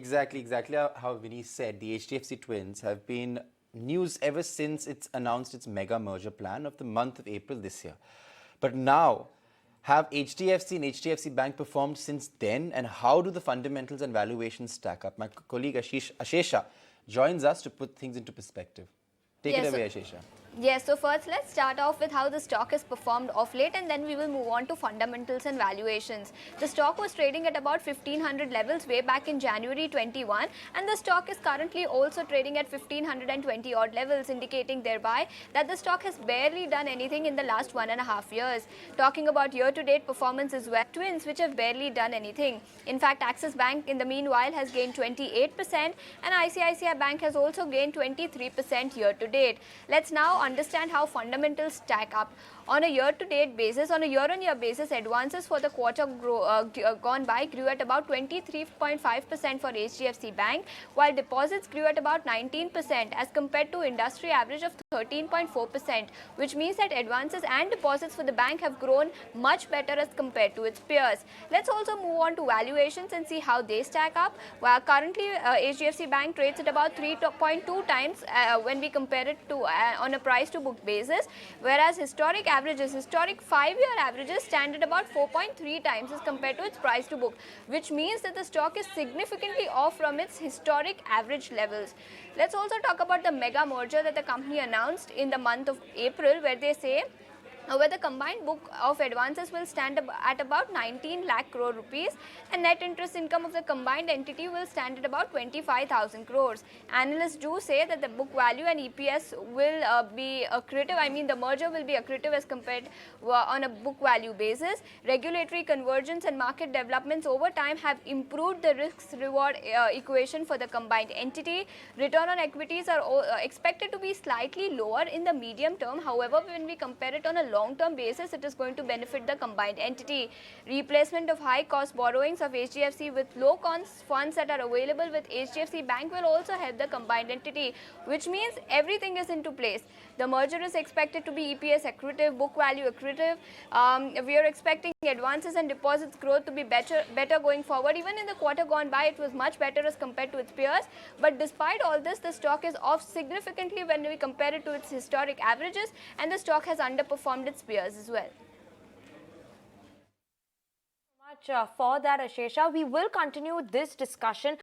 Exactly how Vinny said. The HDFC twins have been news ever since it's announced its mega merger plan of the month of April this year. But now, have HDFC and HDFC Bank performed since then, and how do the fundamentals and valuations stack up? My colleague Ashesha joins us to put things into perspective. Take it away, Ashesha. Yes, so first let's start off with how the stock has performed of late, and then we will move on to fundamentals and valuations. The stock was trading at about 1500 levels way back in January 21, and the stock is currently also trading at 1520 odd levels, indicating thereby that the stock has barely done anything in the last 1.5 years. Talking about year-to-date performance as well, twins which have barely done anything. In fact, Axis Bank in the meanwhile has gained 28%, and ICICI Bank has also gained 23% year-to-date. Let's now understand how fundamentals stack up. On a year-to-date basis, on a year-on-year basis, advances for the quarter gone by grew at about 23.5% for HDFC Bank, while deposits grew at about 19% as compared to industry average of 13.4%, which means that advances and deposits for the bank have grown much better as compared to its peers. Let's also move on to valuations and see how they stack up. Well, currently, HDFC Bank trades at about 3.2 times when we compare it to on a price-to-book basis, whereas historic 5-year averages stand at about 4.3 times as compared to its price to book, which means that the stock is significantly off from its historic average levels. Let's also talk about the mega merger that the company announced in the month of April, where they say where the combined book of advances will stand at about 19 lakh crore rupees, and net interest income of the combined entity will stand at about 25,000 crores. Analysts do say that the book value and EPS will be accretive. I mean, the merger will be accretive as compared on a book value basis. Regulatory convergence and market developments over time have improved the risk-reward equation for the combined entity. Return on equities are expected to be slightly lower in the medium term. However, when we compare it on a long-term basis, it is going to benefit the combined entity. Replacement of high-cost borrowings of HDFC with low-cost funds that are available with HDFC Bank will also help the combined entity, which means everything is into place. The merger is expected to be EPS accretive, book value accretive. We are expecting advances and deposits growth to be better going forward. Even in the quarter gone by, it was much better as compared to its peers. But despite all this, the stock is off significantly when we compare it to its historic averages, and the stock has underperformed its peers as well. For that, Ashesha, we will continue this discussion